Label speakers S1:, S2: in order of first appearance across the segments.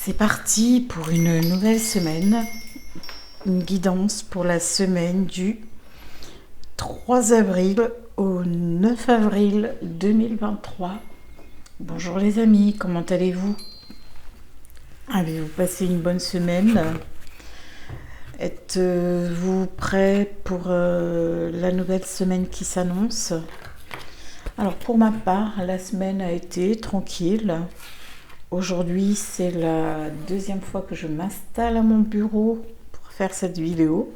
S1: C'est parti pour une nouvelle semaine, une guidance pour la semaine du 3 avril au 9 avril 2023. Bonjour les amis, comment allez-vous? Avez-vous passé une bonne semaine? Êtes-vous prêts pour la nouvelle semaine qui s'annonce? Alors pour ma part, la semaine a été tranquille. Aujourd'hui, c'est la deuxième fois que je m'installe à mon bureau pour faire cette vidéo.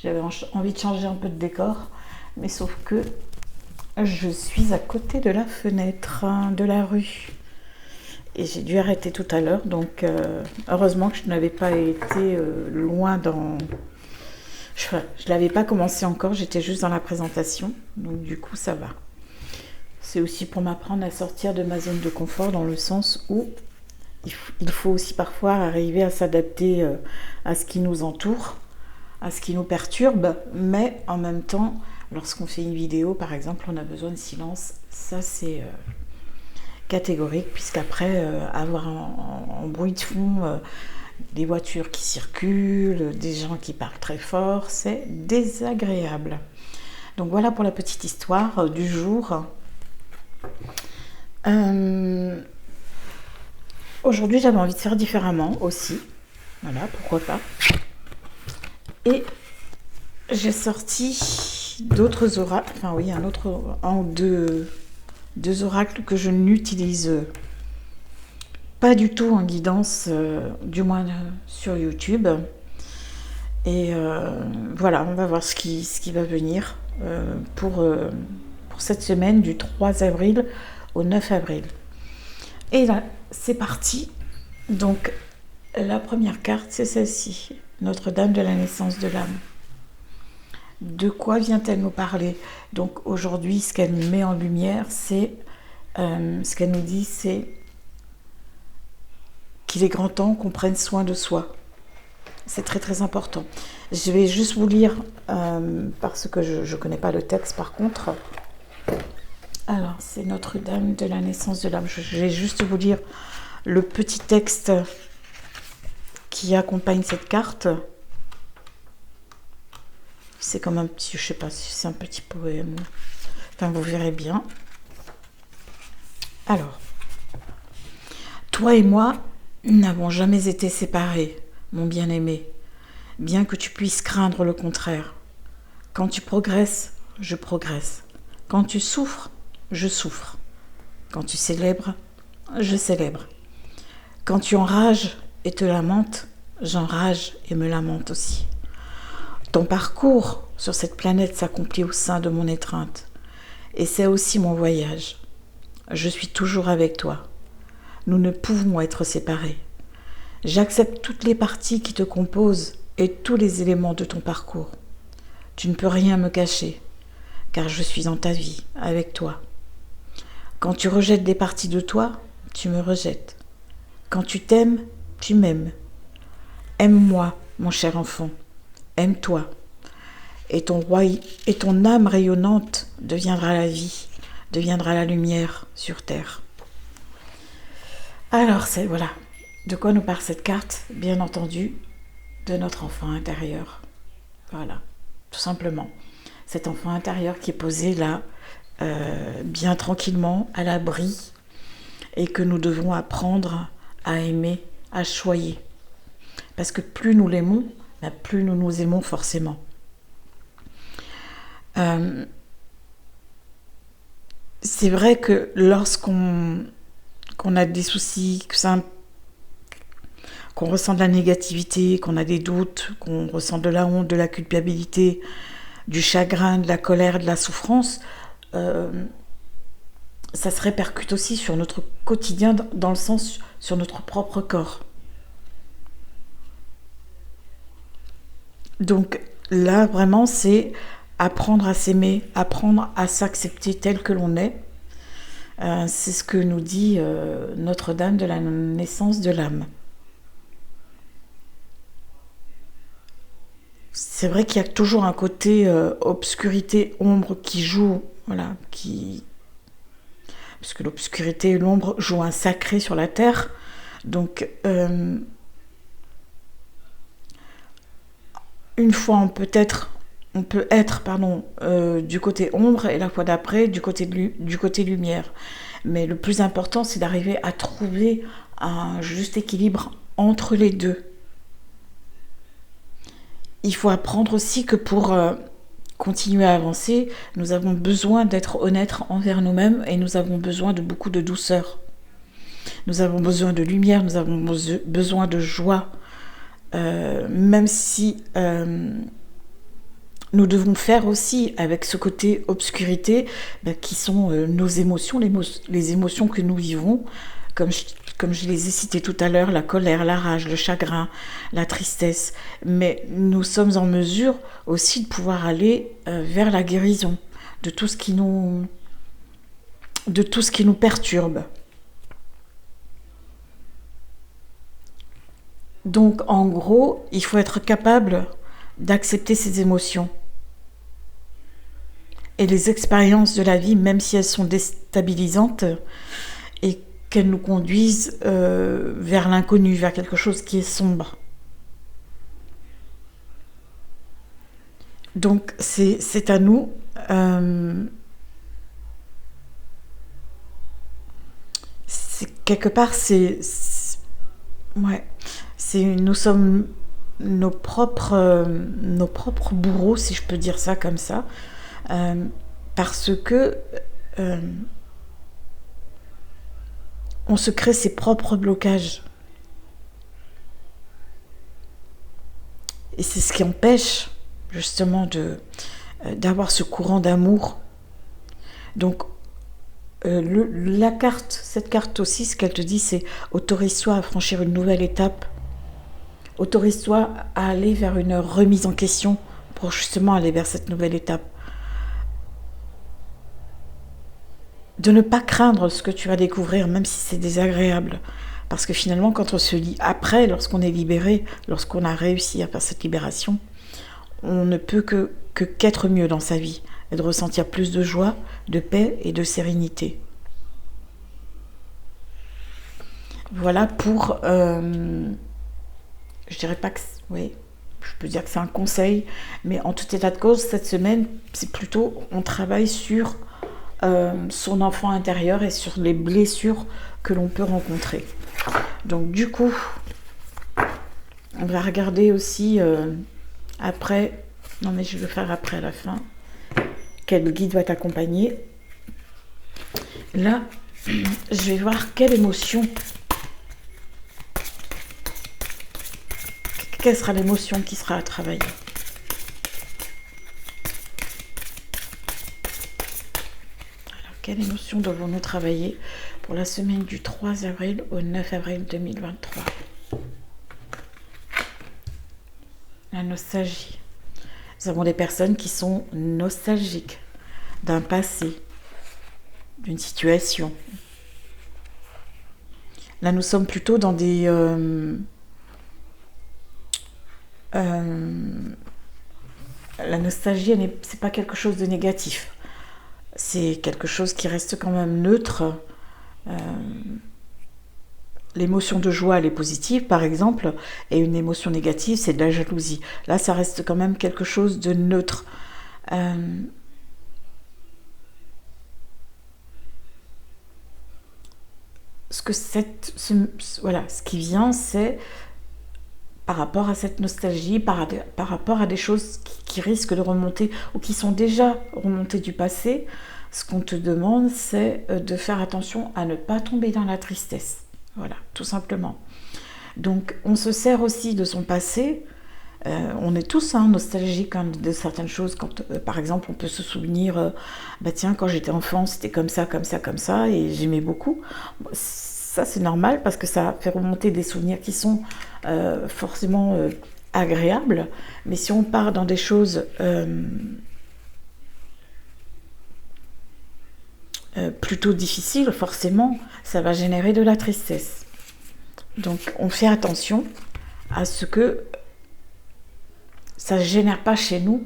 S1: J'avais envie de changer un peu de décor, mais sauf que je suis à côté de la fenêtre de la rue. Et j'ai dû arrêter tout à l'heure, donc heureusement que je n'avais pas été loin dans... Je l'avais pas commencé encore, j'étais juste dans la présentation, donc du coup ça va. C'est aussi pour m'apprendre à sortir de ma zone de confort dans le sens où il faut aussi parfois arriver à s'adapter à ce qui nous entoure, à ce qui nous perturbe, mais en même temps, lorsqu'on fait une vidéo par exemple, on a besoin de silence. Ça c'est catégorique, puisqu'après avoir en bruit de fond des voitures qui circulent, des gens qui parlent très fort, c'est désagréable. Donc voilà pour la petite histoire du jour. Aujourd'hui j'avais envie de faire différemment aussi, voilà, pourquoi pas. Et j'ai sorti d'autres oracles, enfin oui, deux oracles que je n'utilise pas du tout en guidance, du moins sur YouTube. Et voilà, on va voir ce qui va venir pour cette semaine du 3 avril au 9 avril. Et là, c'est parti. Donc, la première carte, c'est celle-ci, Notre-Dame de la naissance de l'âme. De quoi vient-elle nous parler? Donc, aujourd'hui, ce qu'elle nous met en lumière, c'est... ce qu'elle nous dit, c'est qu'il est grand temps qu'on prenne soin de soi. C'est très, très important. Je vais juste vous lire, parce que je ne connais pas le texte, par contre... Alors, c'est Notre-Dame de la naissance de l'âme. Je vais juste vous lire le petit texte qui accompagne cette carte. C'est comme un petit, je sais pas si c'est un petit poème. Enfin, vous verrez bien. Alors, toi et moi n'avons jamais été séparés, mon bien-aimé, bien que tu puisses craindre le contraire. Quand tu progresses, je progresse. Quand tu souffres, je souffre. Quand tu célèbres, je célèbre. Quand tu enrages et te lamentes, j'enrage et me lamente aussi. Ton parcours sur cette planète s'accomplit au sein de mon étreinte. Et c'est aussi mon voyage. Je suis toujours avec toi. Nous ne pouvons être séparés. J'accepte toutes les parties qui te composent et tous les éléments de ton parcours. Tu ne peux rien me cacher, car je suis dans ta vie, avec toi. Quand tu rejettes des parties de toi, tu me rejettes. Quand tu t'aimes, tu m'aimes. Aime-moi, mon cher enfant. Aime-toi. Et ton âme rayonnante deviendra la vie, deviendra la lumière sur terre. Alors, voilà. De quoi nous parle cette carte? Bien entendu, de notre enfant intérieur. Voilà, tout simplement. Cet enfant intérieur qui est posé là, bien tranquillement, à l'abri, et que nous devons apprendre à aimer, à choyer. Parce que plus nous l'aimons, plus nous nous aimons forcément. C'est vrai que lorsqu'on a des soucis, qu'on ressent de la négativité, qu'on a des doutes, qu'on ressent de la honte, de la culpabilité, du chagrin, de la colère, de la souffrance, ça se répercute aussi sur notre quotidien, dans le sens sur notre propre corps. Donc là, vraiment, c'est apprendre à s'aimer, apprendre à s'accepter tel que l'on est. C'est ce que nous dit Notre-Dame de la naissance de l'âme. C'est vrai qu'il y a toujours un côté obscurité, ombre qui joue, voilà, parce que l'obscurité et l'ombre jouent un sacré sur la terre. Donc, une fois on peut être pardon, du côté ombre et la fois d'après du côté lumière. Mais le plus important, c'est d'arriver à trouver un juste équilibre entre les deux. Il faut apprendre aussi que pour continuer à avancer, nous avons besoin d'être honnêtes envers nous-mêmes et nous avons besoin de beaucoup de douceur. Nous avons besoin de lumière, nous avons besoin de joie, même si nous devons faire aussi avec ce côté obscurité qui sont nos émotions, les émotions que nous vivons, comme je les ai citées tout à l'heure, la colère, la rage, le chagrin, la tristesse. Mais nous sommes en mesure aussi de pouvoir aller vers la guérison de tout ce qui nous perturbe. Donc en gros, il faut être capable d'accepter ses émotions et les expériences de la vie, même si elles sont déstabilisantes et qu'elles nous conduisent vers l'inconnu, vers quelque chose qui est sombre. Donc c'est à nous quelque part ouais, nous sommes nos propres bourreaux, si je peux dire ça comme ça, parce que on se crée ses propres blocages. Et c'est ce qui empêche justement d'avoir ce courant d'amour. Donc cette carte aussi, ce qu'elle te dit, c'est autorise-toi à franchir une nouvelle étape. Autorise-toi à aller vers une remise en question pour justement aller vers cette nouvelle étape. De ne pas craindre ce que tu vas découvrir, même si c'est désagréable. Parce que finalement, quand on se lit après, lorsqu'on est libéré, lorsqu'on a réussi à faire cette libération, on ne peut qu'être mieux dans sa vie et de ressentir plus de joie, de paix et de sérénité. Voilà pour... je dirais pas que... Oui, je peux dire que c'est un conseil, mais en tout état de cause, cette semaine, c'est plutôt... On travaille sur son enfant intérieur et sur les blessures que l'on peut rencontrer. Donc du coup, on va regarder aussi après... Non mais je vais le faire après à la fin. Quel guide va t'accompagner. Là, je vais voir quelle émotion. Quelle sera l'émotion qui sera à travailler. Alors, quelle émotion devons-nous travailler pour la semaine du 3 avril au 9 avril 2023? La nostalgie. Nous avons des personnes qui sont nostalgiques d'un passé, d'une situation. Là, nous sommes plutôt dans des... la nostalgie, c'est pas quelque chose de négatif. C'est quelque chose qui reste quand même neutre. L'émotion de joie, elle est positive, par exemple, et une émotion négative, c'est de la jalousie. Là, ça reste quand même quelque chose de neutre. Ce qui vient, c'est par rapport à cette nostalgie, par rapport à des choses qui risquent de remonter ou qui sont déjà remontées du passé. Ce qu'on te demande, c'est de faire attention à ne pas tomber dans la tristesse. Voilà, tout simplement. Donc, on se sert aussi de son passé. On est tous nostalgiques de certaines choses. Quand, par exemple, on peut se souvenir, tiens, quand j'étais enfant, c'était comme ça, comme ça, comme ça, et j'aimais beaucoup. Ça, c'est normal parce que ça fait remonter des souvenirs qui sont forcément agréables. Mais si on part dans des choses plutôt difficiles, forcément, ça va générer de la tristesse. Donc, on fait attention à ce que ça ne génère pas chez nous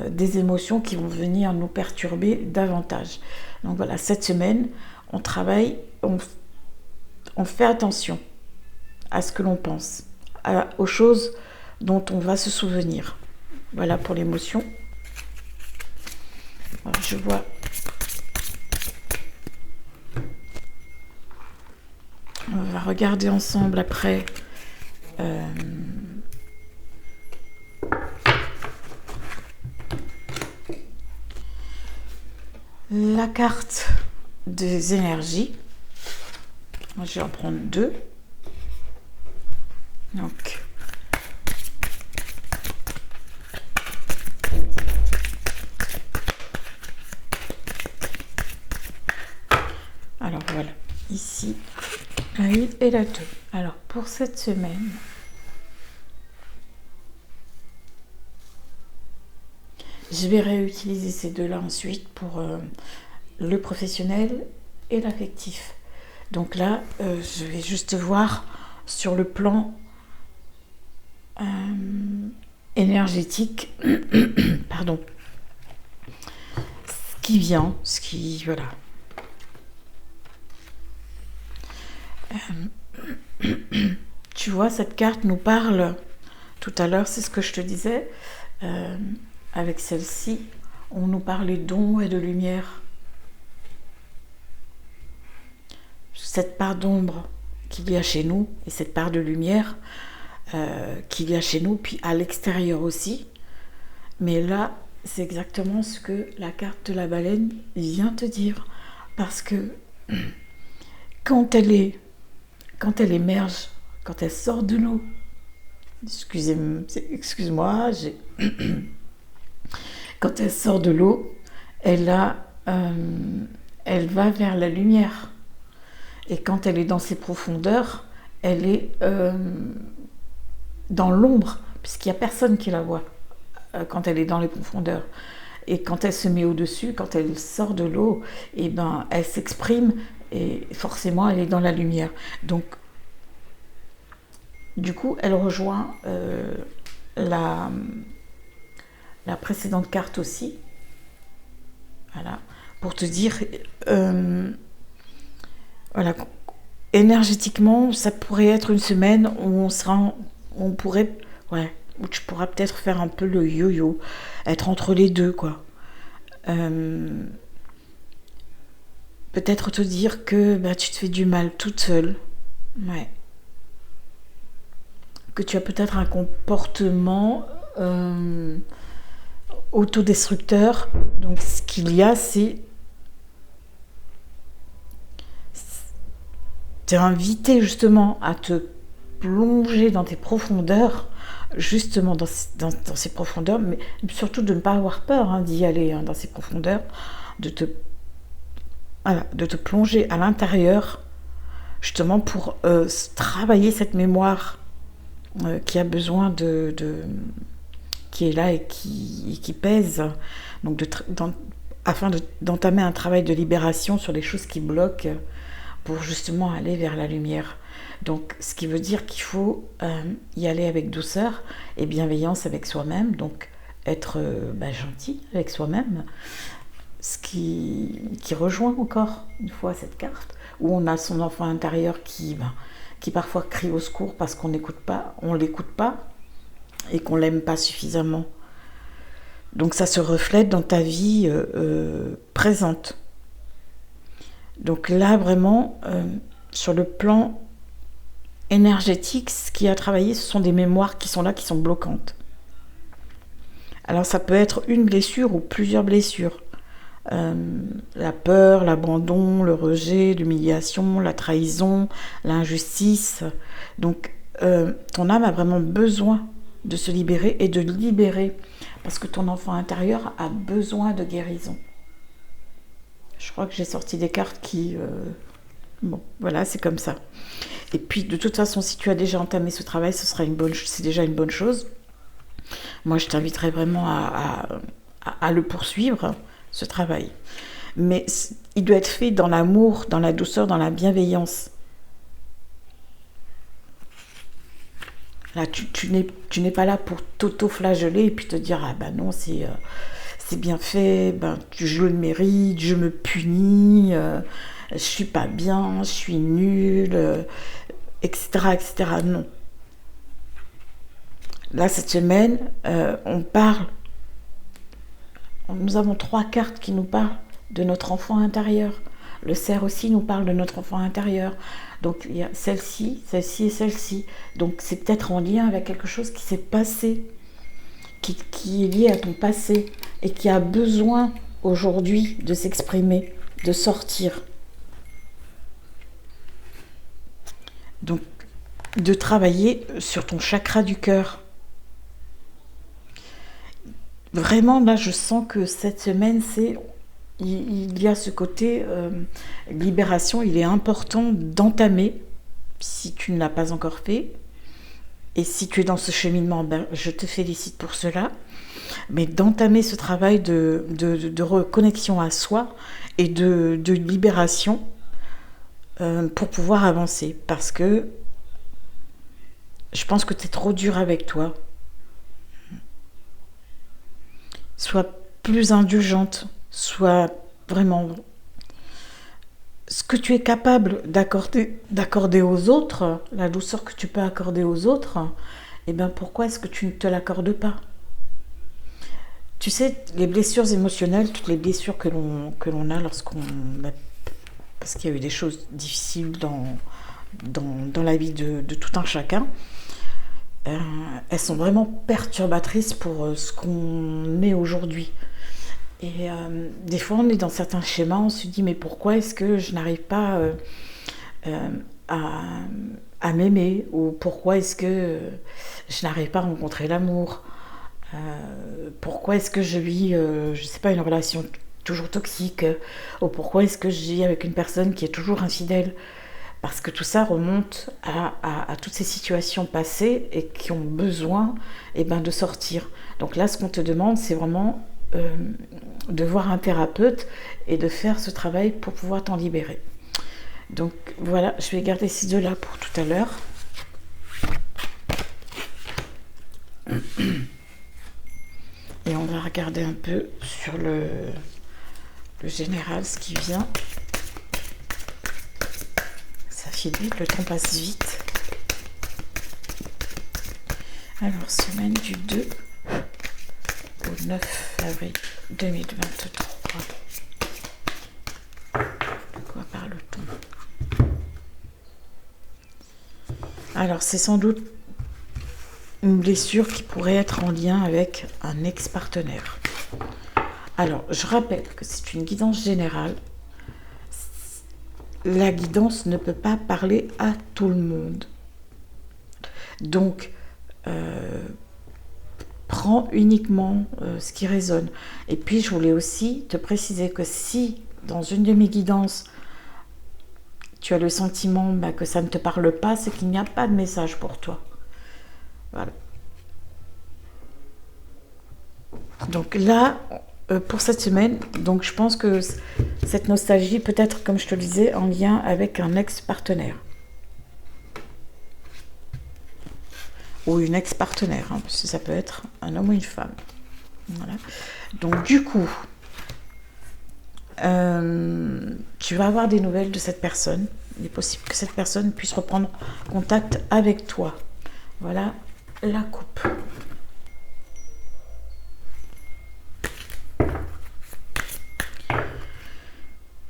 S1: des émotions qui vont venir nous perturber davantage. Donc voilà, cette semaine, on travaille, on fait attention à ce que l'on pense, aux choses dont on va se souvenir. Voilà pour l'émotion. Alors, je vois. On va regarder ensemble après. La carte des énergies. Je vais en prendre 2. Donc, alors voilà, ici, la 1 et la 2. Alors, pour cette semaine, je vais réutiliser ces deux-là ensuite pour le professionnel et l'affectif. Donc là, je vais juste voir sur le plan énergétique, pardon, ce qui vient, ce qui, voilà. Tu vois, cette carte nous parle, tout à l'heure, c'est ce que je te disais, avec celle-ci, on nous parlait d'ombre et de lumière. Cette part d'ombre qu'il y a chez nous et cette part de lumière qu'il y a chez nous, puis à l'extérieur aussi. Mais là, c'est exactement ce que la carte de la baleine vient te dire. Parce que quand elle émerge, quand elle sort de l'eau, excuse-moi, quand elle sort de l'eau, elle va vers la lumière. Et quand elle est dans ses profondeurs, elle est dans l'ombre, puisqu'il n'y a personne qui la voit quand elle est dans les profondeurs. Et quand elle se met au-dessus, quand elle sort de l'eau, et ben, elle s'exprime et forcément elle est dans la lumière. Donc, du coup, elle rejoint la précédente carte aussi. Voilà, pour te dire, voilà, énergétiquement, ça pourrait être une semaine où on pourrait, ouais, où tu pourras peut-être faire un peu le yo-yo, être entre les deux, quoi. Peut-être te dire que bah, tu te fais du mal toute seule, ouais. Que tu as peut-être un comportement autodestructeur. Donc ce qu'il y a, c'est t'es invité justement à te plonger dans tes profondeurs, justement dans ces profondeurs, mais surtout de ne pas avoir peur d'y aller dans ces profondeurs, de te plonger à l'intérieur, justement pour travailler cette mémoire qui a besoin qui est là et qui pèse, donc afin d'entamer un travail de libération sur les choses qui bloquent pour justement aller vers la lumière. Donc, ce qui veut dire qu'il faut y aller avec douceur et bienveillance avec soi-même, donc être gentil avec soi-même, ce qui rejoint encore une fois cette carte, où on a son enfant intérieur qui parfois crie au secours parce qu'on l'écoute pas et qu'on l'aime pas suffisamment. Donc ça se reflète dans ta vie présente. Donc là, vraiment, sur le plan énergétique, ce qui a travaillé, ce sont des mémoires qui sont là, qui sont bloquantes. Alors ça peut être une blessure ou plusieurs blessures. La peur, l'abandon, le rejet, l'humiliation, la trahison, l'injustice. Donc ton âme a vraiment besoin de se libérer et de libérer, parce que ton enfant intérieur a besoin de guérison. Je crois que j'ai sorti des cartes qui... bon, voilà, c'est comme ça. Et puis, de toute façon, si tu as déjà entamé ce travail, c'est déjà une bonne chose. Moi, je t'inviterais vraiment à le poursuivre, ce travail. Mais il doit être fait dans l'amour, dans la douceur, dans la bienveillance. Là, tu n'es pas là pour t'auto-flageller et puis te dire « Ah ben non, c'est bien fait, je le mérite, je me punis, je suis pas bien, je suis nulle. » etc., etc. Non. Là, cette semaine, on parle, nous avons 3 cartes qui nous parlent de notre enfant intérieur. Le cerf aussi nous parle de notre enfant intérieur. Donc il y a celle-ci, celle-ci et celle-ci. Donc c'est peut-être en lien avec quelque chose qui s'est passé, qui est lié à ton passé et qui a besoin aujourd'hui de s'exprimer, de sortir. Donc de travailler sur ton chakra du cœur. Vraiment, là, je sens que cette semaine, il y a ce côté libération. Il est important d'entamer, si tu ne l'as pas encore fait. Et si tu es dans ce cheminement, ben, je te félicite pour cela. Mais d'entamer ce travail de reconnexion à soi et de libération pour pouvoir avancer. Parce que je pense que tu es trop dur avec toi. Sois plus indulgente, sois vraiment ce que tu es capable d'accorder aux autres, la douceur que tu peux accorder aux autres, eh bien pourquoi est-ce que tu ne te l'accordes pas? Tu sais, les blessures émotionnelles, toutes les blessures que l'on a parce qu'il y a eu des choses difficiles dans la vie de tout un chacun, elles sont vraiment perturbatrices pour ce qu'on est aujourd'hui. Et des fois, on est dans certains schémas, on se dit mais pourquoi est-ce que je n'arrive pas à m'aimer, ou pourquoi est-ce que je n'arrive pas à rencontrer l'amour, pourquoi est-ce que je vis, je sais pas, une relation toujours toxique, ou pourquoi est-ce que je vis avec une personne qui est toujours infidèle. Parce que tout ça remonte à toutes ces situations passées et qui ont besoin de sortir. Donc là, ce qu'on te demande, c'est vraiment de voir un thérapeute et de faire ce travail pour pouvoir t'en libérer. Donc voilà, je vais garder ces deux-là pour tout à l'heure. Et on va regarder un peu sur le général, ce qui vient. Ça file vite, le temps passe vite. Alors, semaine du 2 au 9 avril 2023. De quoi parle-t-on? Alors, c'est sans doute une blessure qui pourrait être en lien avec un ex-partenaire. Alors, je rappelle que c'est une guidance générale. La guidance ne peut pas parler à tout le monde. Donc, prends uniquement ce qui résonne. Et puis, je voulais aussi te préciser que si, dans une de mes guidances, tu as le sentiment que ça ne te parle pas, c'est qu'il n'y a pas de message pour toi. Voilà. Donc là, pour cette semaine, donc je pense que cette nostalgie peut être, comme je te le disais, en lien avec un ex-partenaire. Ou une ex-partenaire, parce que ça peut être un homme ou une femme. Voilà. Donc du coup, tu vas avoir des nouvelles de cette personne. Il est possible que cette personne puisse reprendre contact avec toi. Voilà la coupe.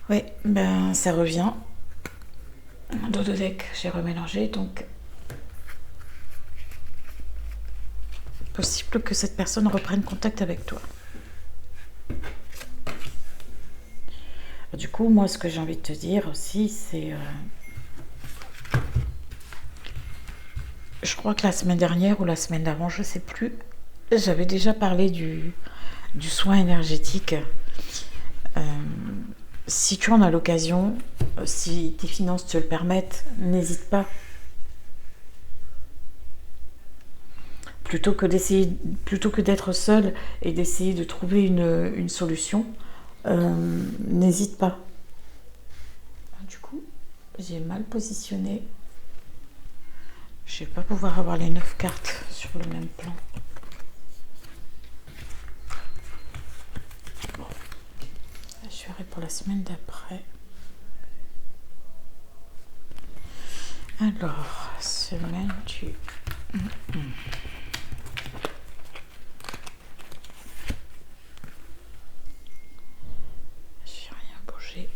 S1: Oui, ben ça revient. Dos de deck, j'ai remélangé, donc possible que cette personne reprenne contact avec toi. Du coup, moi, ce que j'ai envie de te dire aussi, c'est... je crois que la semaine dernière ou la semaine d'avant, je ne sais plus, j'avais déjà parlé du soin énergétique. Si tu en as l'occasion, si tes finances te le permettent, n'hésite pas. Plutôt que d'être seul et d'essayer de trouver une solution, n'hésite pas. Du coup, j'ai mal positionné. Je ne vais pas pouvoir avoir les 9 cartes sur le même plan. Bon. Je verrai pour la semaine d'après. Alors... semaine du... Je vais rien bouger.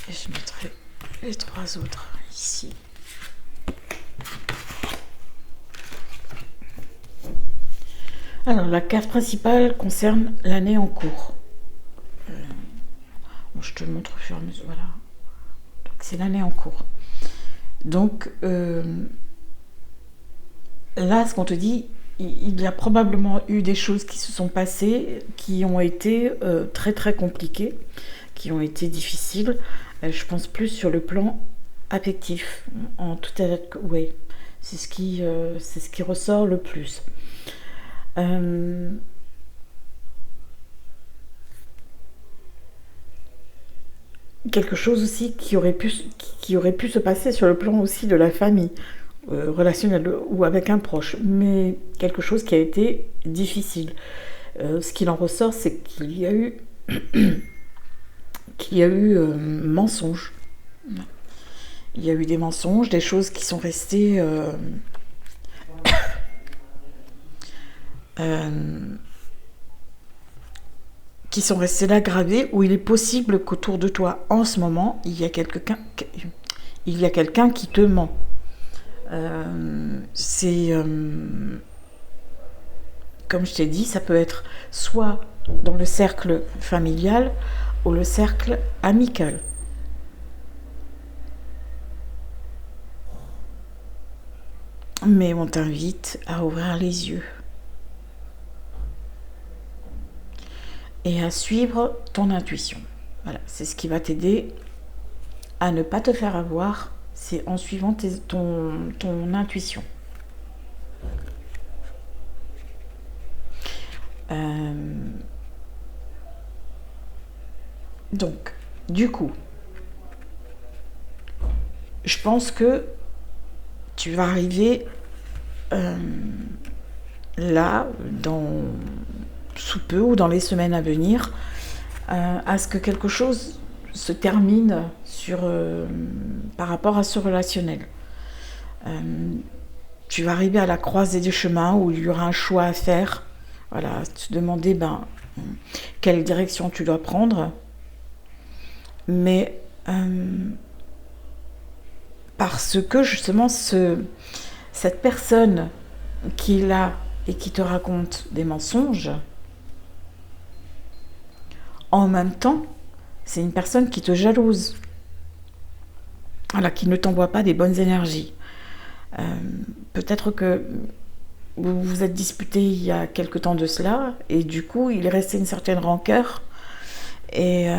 S1: Et je mettrai les 3 autres ici. Alors, la carte principale concerne l'année en cours. Bon, je te le montre au fur et à mesure. Voilà. Donc, c'est l'année en cours. Donc, là, ce qu'on te dit, il y a probablement eu des choses qui se sont passées, qui ont été très très compliquées, qui ont été difficiles. Je pense plus sur le plan affectif, en tout état de... Oui, c'est ce qui ressort le plus. Quelque chose aussi qui aurait pu se passer sur le plan aussi de la famille, relationnel ou avec un proche, mais quelque chose qui a été difficile. Ce qu'il en ressort, c'est qu'il y a eu mensonge. Il y a eu des mensonges, des choses qui sont restées là gravées, où il est possible qu'autour de toi, en ce moment, il y a quelqu'un qui te ment. Comme je t'ai dit, ça peut être soit dans le cercle familial ou le cercle amical. Mais on t'invite à ouvrir les yeux et à suivre ton intuition. Voilà, c'est ce qui va t'aider à ne pas te faire avoir, c'est en suivant ton intuition. Donc, du coup, je pense que tu vas arriver là, sous peu ou dans les semaines à venir, à ce que quelque chose se termine par rapport à ce relationnel. Tu vas arriver à la croisée des chemins où il y aura un choix à faire. Voilà, te demander quelle direction tu dois prendre. Mais parce que justement cette personne qui est là et qui te raconte des mensonges, en même temps, c'est une personne qui te jalouse, voilà, qui ne t'envoie pas des bonnes énergies. Peut-être que vous vous êtes disputé il y a quelque temps de cela, et du coup, il est resté une certaine rancœur, et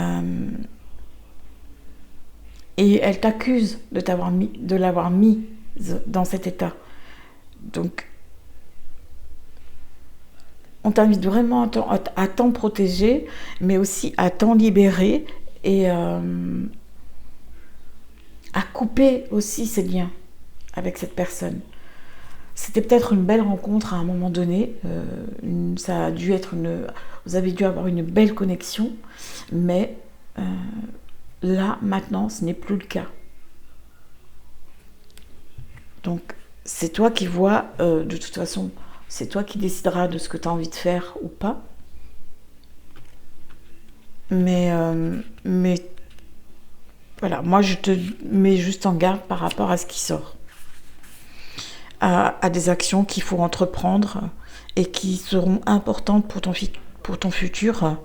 S1: elle t'accuse de l'avoir mise dans cet état. Donc, on t'invite vraiment à t'en protéger, mais aussi à t'en libérer et à couper aussi ces liens avec cette personne. C'était peut-être une belle rencontre à un moment donné. Ça a dû être vous avez dû avoir une belle connexion, mais là, maintenant, ce n'est plus le cas. Donc, c'est toi qui vois, de toute façon, c'est toi qui décideras de ce que tu as envie de faire ou pas. Mais voilà, moi je te mets juste en garde par rapport à ce qui sort. À des actions qu'il faut entreprendre et qui seront importantes pour ton futur,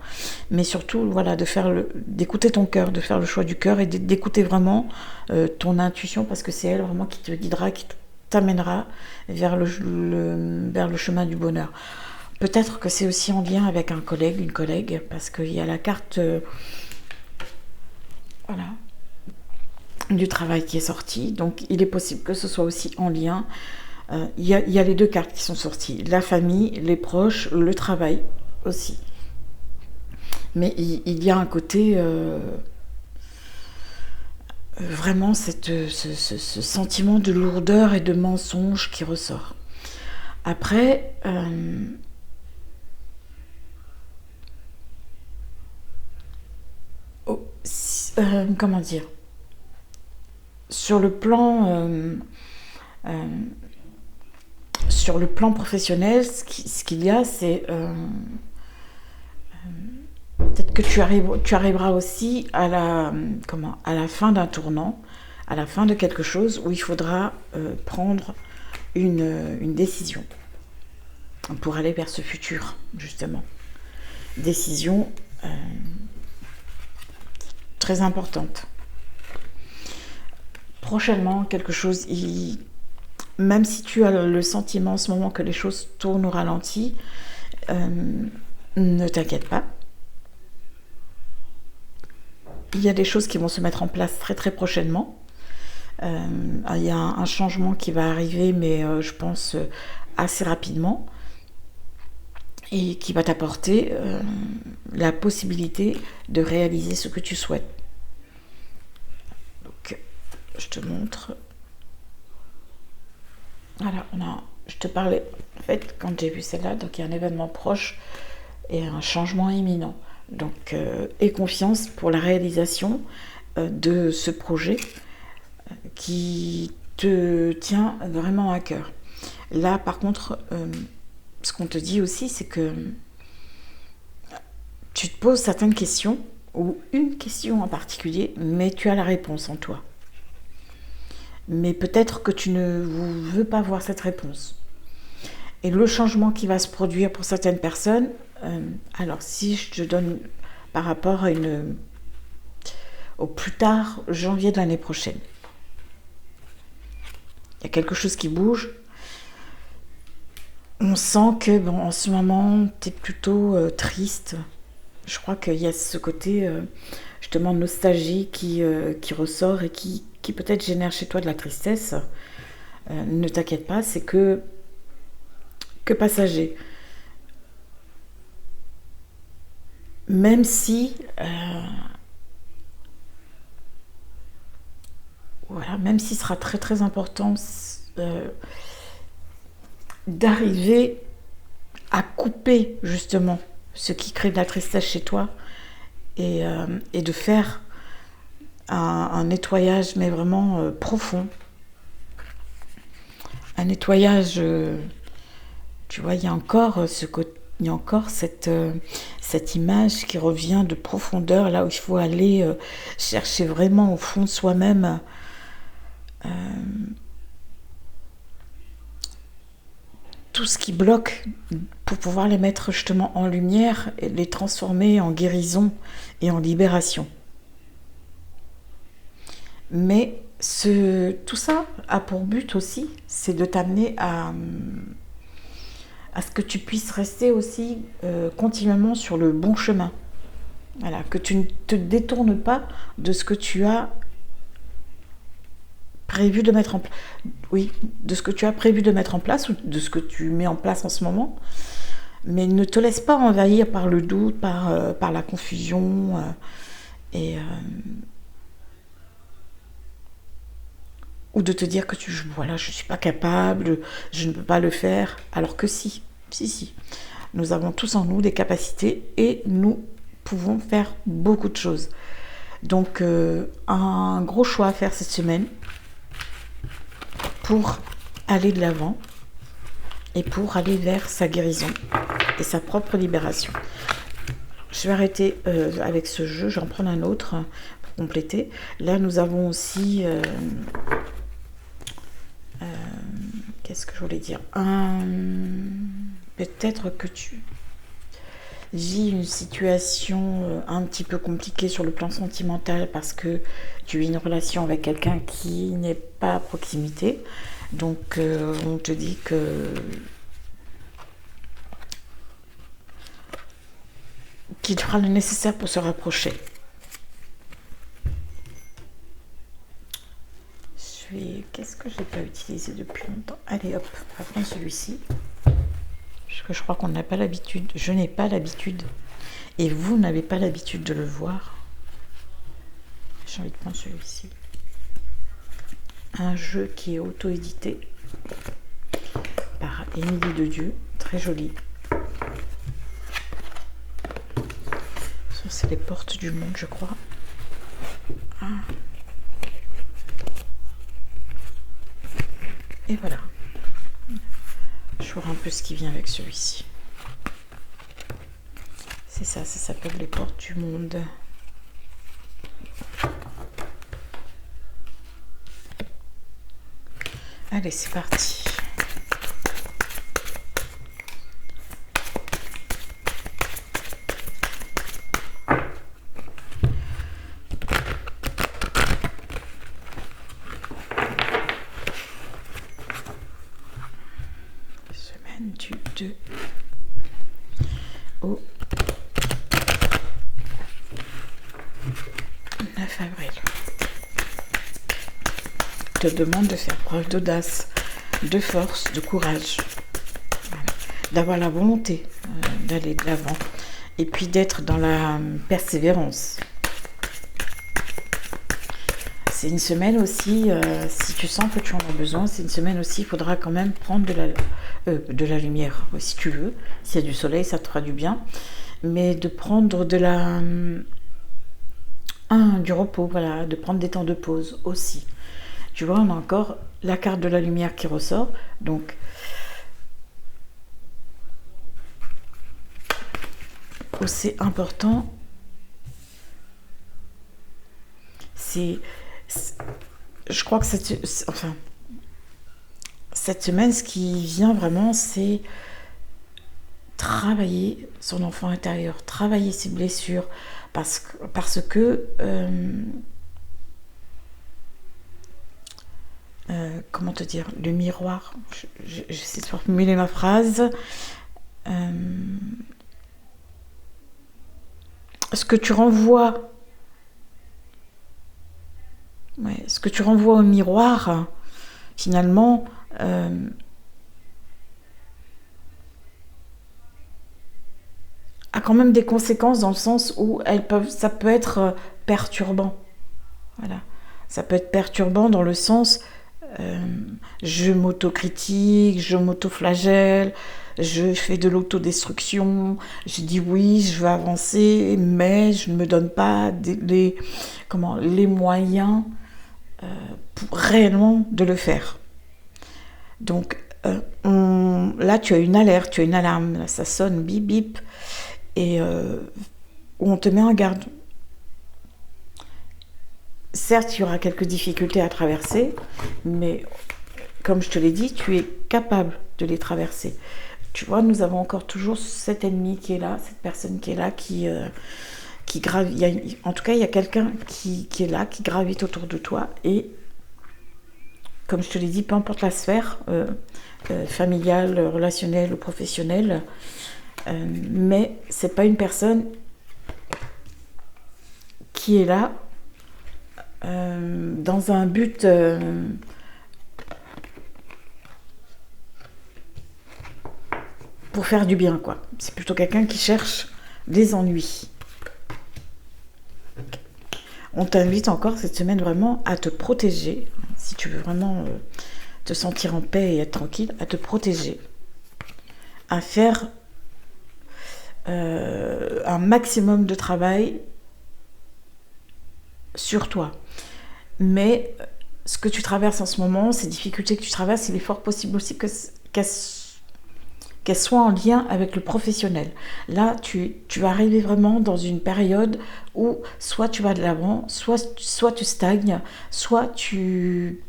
S1: mais surtout voilà, d'écouter ton cœur, de faire le choix du cœur et d'écouter vraiment ton intuition, parce que c'est elle vraiment qui te guidera, qui t'amènera vers le chemin du bonheur. Peut-être que c'est aussi en lien avec un collègue, une collègue, parce qu'il y a la carte voilà, du travail qui est sortie, donc il est possible que ce soit aussi en lien. Il y a les deux cartes qui sont sorties, la famille, les proches, le travail aussi. Mais il y a un côté vraiment ce sentiment de lourdeur et de mensonge qui ressort. Après, comment dire, Sur le plan, euh, sur le plan professionnel, ce qu'il y a, c'est peut-être que tu arriveras aussi à à la fin d'un tournant, à la fin de quelque chose où il faudra prendre une décision pour aller vers ce futur, justement. Décision très importante. Prochainement, quelque chose, même si tu as le sentiment en ce moment que les choses tournent au ralenti, ne t'inquiète pas. Il y a des choses qui vont se mettre en place très très prochainement. Il y a un changement qui va arriver, mais je pense assez rapidement, et qui va t'apporter la possibilité de réaliser ce que tu souhaites. Donc, je te montre. Voilà, je te parlais, en fait, quand j'ai vu celle-là, donc il y a un événement proche et un changement imminent. Donc, aie confiance pour la réalisation de ce projet qui te tient vraiment à cœur. Là, par contre, ce qu'on te dit aussi, c'est que tu te poses certaines questions, ou une question en particulier, mais tu as la réponse en toi. Mais peut-être que tu ne veux pas voir cette réponse. Et le changement qui va se produire pour certaines personnes, alors si je te donne par rapport à au plus tard janvier de l'année prochaine, il y a quelque chose qui bouge. On sent que bon, en ce moment, tu es plutôt triste. Je crois qu'il y a ce côté justement nostalgie qui ressort et qui peut-être génère chez toi de la tristesse. Ne t'inquiète pas, c'est que passager. Même si voilà, même s'il sera très très important d'arriver à couper justement ce qui crée de la tristesse chez toi et de faire un nettoyage mais vraiment profond. Un nettoyage, tu vois, il y a encore ce côté. Il y a encore cette image qui revient de profondeur, là où il faut aller chercher vraiment au fond de soi-même tout ce qui bloque pour pouvoir les mettre justement en lumière et les transformer en guérison et en libération. Mais tout ça a pour but aussi, c'est de t'amener à ce que tu puisses rester aussi continuellement sur le bon chemin. Voilà, que tu ne te détournes pas de ce que tu as prévu de mettre en place. Oui, de ce que tu as prévu de mettre en place ou de ce que tu mets en place en ce moment. Mais ne te laisse pas envahir par le doute, par la confusion ou de te dire que voilà, je ne suis pas capable, je ne peux pas le faire, alors que si. Nous avons tous en nous des capacités et nous pouvons faire beaucoup de choses. Donc, un gros choix à faire cette semaine pour aller de l'avant et pour aller vers sa guérison et sa propre libération. Je vais arrêter avec ce jeu, je vais en prendre un autre pour compléter. Là, nous avons aussi... qu'est-ce que je voulais dire, peut-être que tu vis une situation un petit peu compliquée sur le plan sentimental parce que tu vis une relation avec quelqu'un qui n'est pas à proximité. Donc on te dit qu'il fera le nécessaire pour se rapprocher. Qu'est-ce que je n'ai pas utilisé depuis longtemps? Allez hop, on va prendre celui-ci. Parce que je crois qu'on n'a pas l'habitude. Je n'ai pas l'habitude. Et vous n'avez pas l'habitude de le voir. J'ai envie de prendre celui-ci. Un jeu qui est auto-édité par Émilie de Dieu. Très joli. Ça, c'est les portes du monde, je crois. Ah. Et voilà. Je vois un peu ce qui vient avec celui-ci. C'est ça, ça s'appelle les portes du monde. Allez, c'est parti. Semaine du 2 au 9 avril. Je te demande de faire preuve d'audace, de force, de courage, voilà. D'avoir la volonté d'aller de l'avant et puis d'être dans la persévérance. C'est une semaine aussi, si tu sens que tu en as besoin, c'est une semaine aussi, il faudra quand même prendre de la lumière, si tu veux. S'il y a du soleil, ça te fera du bien. Mais de prendre du repos, voilà, de prendre des temps de pause aussi. Tu vois, on a encore la carte de la lumière qui ressort. Donc, c'est important. Je crois que cette semaine, ce qui vient vraiment, c'est travailler son enfant intérieur, travailler ses blessures, parce que comment te dire, le miroir, j'essaie de formuler ma phrase, ce que tu renvoies, ce que tu renvoies au miroir, finalement, a quand même des conséquences dans le sens où ça peut être perturbant. Voilà. Ça peut être perturbant dans le sens, je m'autocritique, je m'autoflagelle, je fais de l'autodestruction, je dis oui, je veux avancer, mais je ne me donne pas les moyens pour réellement de le faire. Donc là, tu as une alerte, tu as une alarme, là, ça sonne bip bip, et on te met en garde. Certes, il y aura quelques difficultés à traverser, mais comme je te l'ai dit, tu es capable de les traverser. Tu vois, nous avons encore toujours cet ennemi qui est là, cette personne qui est là, qui gravite. En tout cas, il y a quelqu'un qui est là, qui gravite autour de toi. Et comme je te l'ai dit, peu importe la sphère, familiale, relationnelle ou professionnelle, mais c'est pas une personne qui est là dans un but pour faire du bien, quoi. C'est plutôt quelqu'un qui cherche des ennuis. On t'invite encore cette semaine vraiment à te protéger, si tu veux vraiment te sentir en paix et être tranquille, à te protéger, à faire un maximum de travail sur toi. Mais ce que tu traverses en ce moment, ces difficultés que tu traverses, il est fort possible aussi qu'elles soient en lien avec le professionnel. Là, tu vas arriver vraiment dans une période où soit tu vas de l'avant, soit tu stagnes, soit tu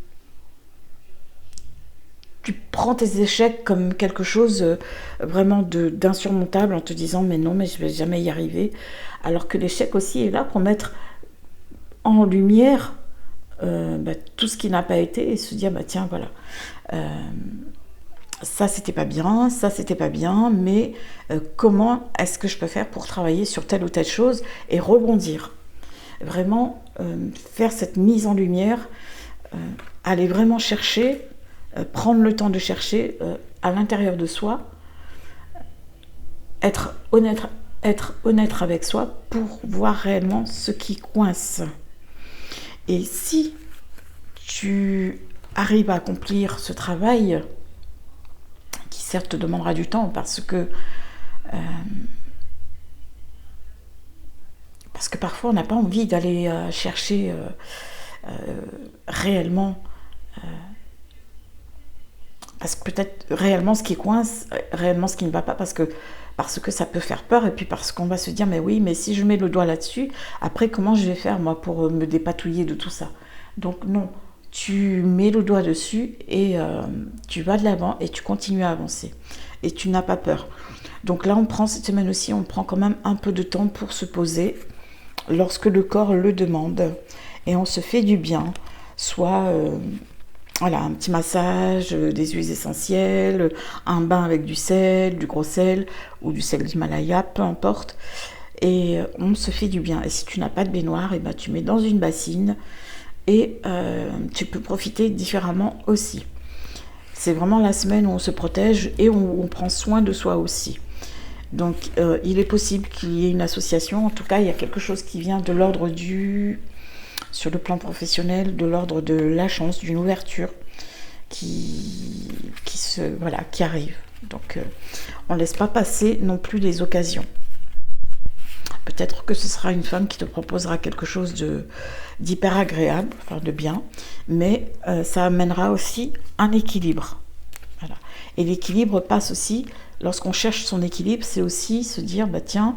S1: prends tes échecs comme quelque chose vraiment d'insurmontable en te disant mais non, mais je vais jamais y arriver. Alors que l'échec aussi est là pour mettre en lumière tout ce qui n'a pas été et se dire tiens, voilà, ça c'était pas bien, mais comment est-ce que je peux faire pour travailler sur telle ou telle chose et rebondir, vraiment faire cette mise en lumière, aller vraiment chercher, prendre le temps de chercher à l'intérieur de soi, être honnête avec soi pour voir réellement ce qui coince. Et si tu arrives à accomplir ce travail, qui certes te demandera du temps parce que parfois on n'a pas envie d'aller chercher réellement parce que peut-être réellement ce qui coince, réellement ce qui ne va pas, parce que ça peut faire peur, et puis parce qu'on va se dire, mais oui, mais si je mets le doigt là-dessus, après comment je vais faire moi pour me dépatouiller de tout ça? Donc non, tu mets le doigt dessus et tu vas de l'avant et tu continues à avancer. Et tu n'as pas peur. Donc là, on prend cette semaine aussi, on prend quand même un peu de temps pour se poser lorsque le corps le demande. Et on se fait du bien, soit voilà, un petit massage, des huiles essentielles, un bain avec du sel, du gros sel ou du sel d'Himalaya, peu importe. Et on se fait du bien. Et si tu n'as pas de baignoire, et ben, tu mets dans une bassine et tu peux profiter différemment aussi. C'est vraiment la semaine où on se protège et on prend soin de soi aussi. Donc il est possible qu'il y ait une association, en tout cas il y a quelque chose qui vient de l'ordre du, sur le plan professionnel, de l'ordre de la chance, d'une ouverture qui arrive. Donc on ne laisse pas passer non plus les occasions. Peut-être que ce sera une femme qui te proposera quelque chose d'hyper agréable, enfin de bien, mais ça amènera aussi un équilibre. Voilà. Et l'équilibre passe aussi, lorsqu'on cherche son équilibre, c'est aussi se dire, bah tiens,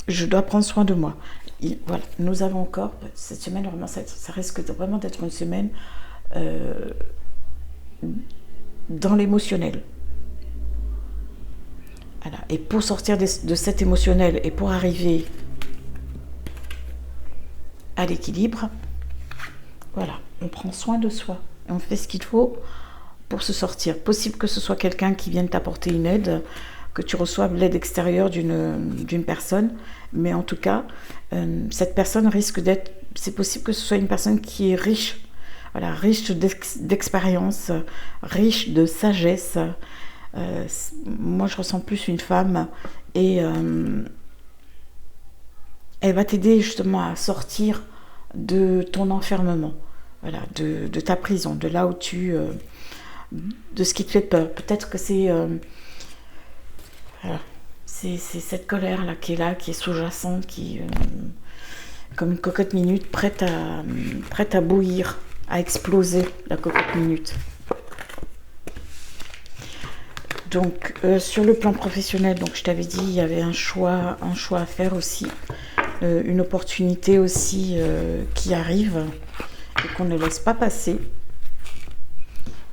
S1: je dois prendre soin de moi. Et voilà, nous avons encore, cette semaine, vraiment, ça risque vraiment d'être une semaine dans l'émotionnel. Voilà. Et pour sortir de cet émotionnel et pour arriver à l'équilibre, voilà, on prend soin de soi et on fait ce qu'il faut pour se sortir. Possible que ce soit quelqu'un qui vienne t'apporter une aide, que tu reçoives l'aide extérieure d'une personne, mais en tout cas, cette personne risque d'être, c'est possible que ce soit une personne qui est riche, voilà, riche d'expérience, riche de sagesse. Moi, je ressens plus une femme et elle va t'aider justement à sortir de ton enfermement, voilà, de ta prison, de là où de ce qui te fait peur. Peut-être que voilà, c'est cette colère là, qui est sous-jacente, qui comme une cocotte minute prête à bouillir, à exploser la cocotte minute. Donc sur le plan professionnel, donc je t'avais dit, il y avait un choix à faire aussi, une opportunité aussi qui arrive et qu'on ne laisse pas passer.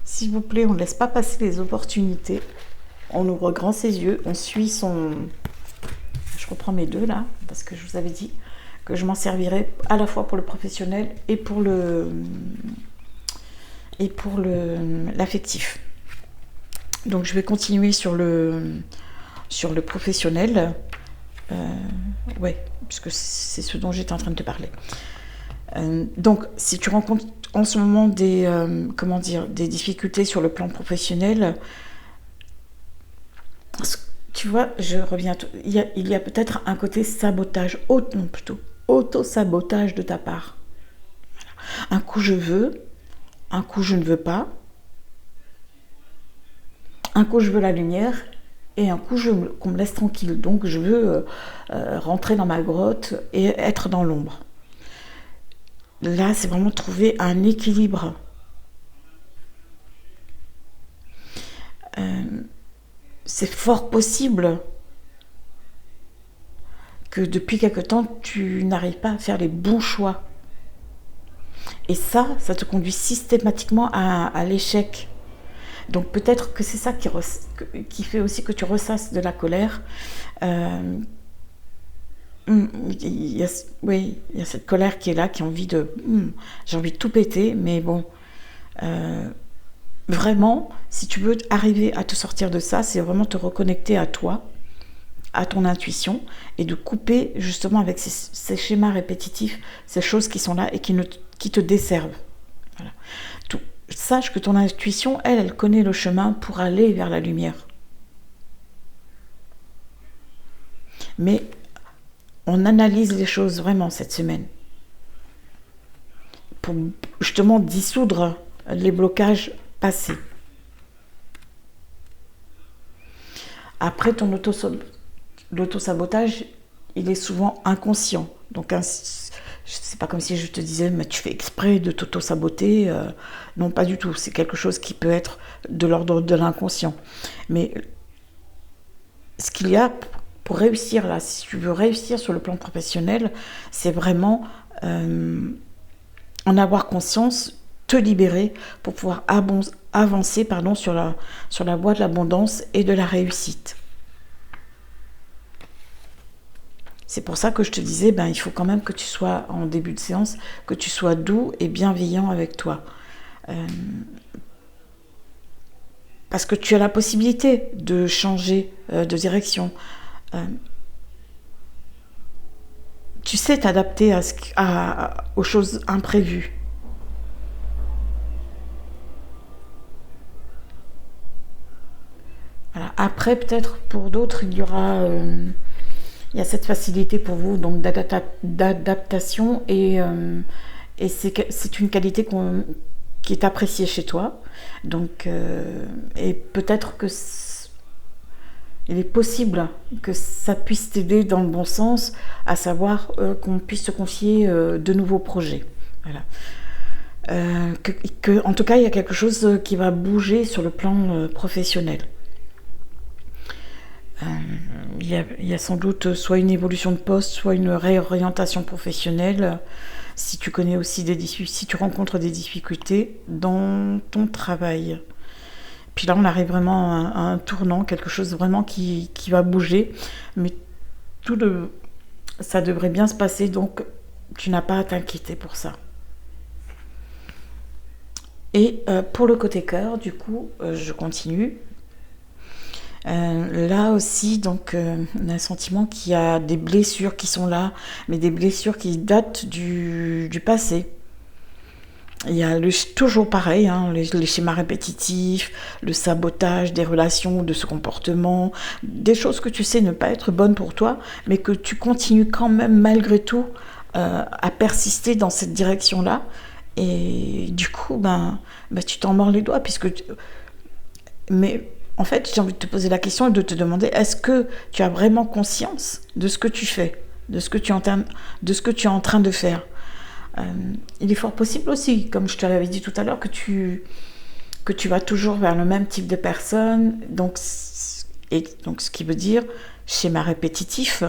S1: S'il vous plaît, on ne laisse pas passer les opportunités. On ouvre grand ses yeux, on suit son... Je reprends mes deux là, parce que je vous avais dit que je m'en servirais à la fois pour le professionnel et pour l'affectif. Donc je vais continuer sur le professionnel. Ouais, puisque c'est ce dont j'étais en train de te parler. Donc si tu rencontres en ce moment des difficultés sur le plan professionnel, tu vois, je reviens, il y a peut-être un côté sabotage, auto-sabotage de ta part. Voilà. Un coup je veux, un coup je ne veux pas, un coup je veux la lumière et un coup qu'on me laisse tranquille. Donc je veux rentrer dans ma grotte et être dans l'ombre. Là, c'est vraiment trouver un équilibre. C'est fort possible que depuis quelque temps, tu n'arrives pas à faire les bons choix. Et ça te conduit systématiquement à l'échec. Donc peut-être que c'est ça qui fait aussi que tu ressasses de la colère. Il y a cette colère qui est là, qui a envie j'ai envie de tout péter, mais bon, vraiment, si tu veux arriver à te sortir de ça, c'est vraiment te reconnecter à toi, à ton intuition, et de couper justement avec ces schémas répétitifs, ces choses qui sont là et qui te desservent. Voilà. Sache que ton intuition, elle connaît le chemin pour aller vers la lumière. Mais on analyse les choses vraiment cette semaine pour justement dissoudre les blocages passés. Après, l'autosabotage, il est souvent inconscient. Donc, C'est pas comme si je te disais, mais tu fais exprès de t'auto-saboter. Non, pas du tout. C'est quelque chose qui peut être de l'ordre de l'inconscient. Mais ce qu'il y a pour réussir là, si tu veux réussir sur le plan professionnel, c'est vraiment en avoir conscience, te libérer pour pouvoir avancer sur la voie de l'abondance et de la réussite. C'est pour ça que je te disais, il faut quand même que tu sois, en début de séance, que tu sois doux et bienveillant avec toi. Parce que tu as la possibilité de changer de direction. Tu sais t'adapter aux choses imprévues. Voilà. Après, peut-être pour d'autres, il y a cette facilité pour vous donc d'adaptation et c'est une qualité qui est appréciée chez toi. Donc, et peut-être que il est possible que ça puisse t'aider dans le bon sens, à savoir qu'on puisse te confier de nouveaux projets. Voilà. En tout cas, il y a quelque chose qui va bouger sur le plan professionnel. Il y a sans doute soit une évolution de poste, soit une réorientation professionnelle. Si tu connais aussi si tu rencontres des difficultés dans ton travail. Puis là, on arrive vraiment à un tournant, quelque chose vraiment qui va bouger. Mais ça devrait bien se passer, donc tu n'as pas à t'inquiéter pour ça. Et pour le côté cœur, du coup, je continue. Là aussi, donc, on a un sentiment qu'il y a des blessures qui sont là, mais des blessures qui datent du passé. Il y a toujours pareil, hein, les schémas répétitifs, le sabotage des relations, de ce comportement, des choses que tu sais ne pas être bonnes pour toi, mais que tu continues quand même malgré tout à persister dans cette direction-là. Et du coup, tu t'en mords les doigts, mais en fait, j'ai envie de te poser la question et de te demander, est-ce que tu as vraiment conscience de ce que tu fais, de ce que tu es en train de faire? Il est fort possible aussi, comme je te l'avais dit tout à l'heure, que tu vas toujours vers le même type de personne, donc ce qui veut dire schéma répétitif.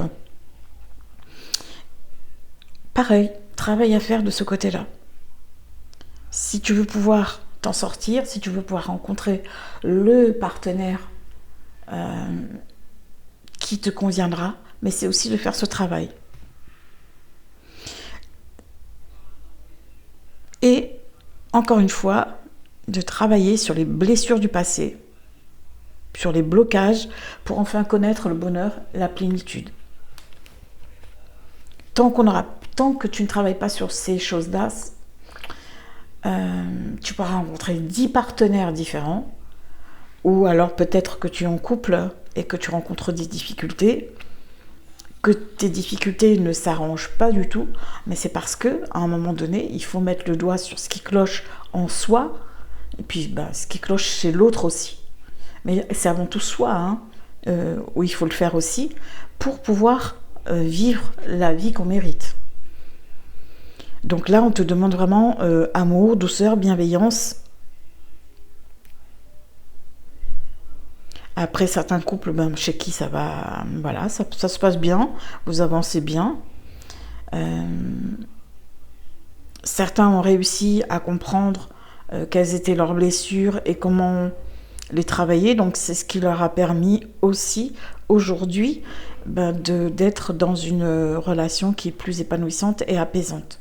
S1: Pareil, travail à faire de ce côté-là. Si tu veux pouvoir t'en sortir, si tu veux pouvoir rencontrer le partenaire qui te conviendra, mais c'est aussi de faire ce travail. Et encore une fois, de travailler sur les blessures du passé, sur les blocages, pour enfin connaître le bonheur, la plénitude. Tant que tu ne travailles pas sur ces choses-là, tu pourras rencontrer 10 partenaires différents, ou alors peut-être que tu es en couple et que tu rencontres des difficultés, que tes difficultés ne s'arrangent pas du tout, mais c'est parce que à un moment donné, il faut mettre le doigt sur ce qui cloche en soi, et puis ce qui cloche chez l'autre aussi. Mais c'est avant tout soi, où il faut le faire aussi, pour pouvoir vivre la vie qu'on mérite. Donc là, on te demande vraiment amour, douceur, bienveillance. Après, certains couples, chez qui ça va, voilà, ça se passe bien, vous avancez bien. Certains ont réussi à comprendre quelles étaient leurs blessures et comment les travailler. Donc, c'est ce qui leur a permis aussi, aujourd'hui, d'être dans une relation qui est plus épanouissante et apaisante.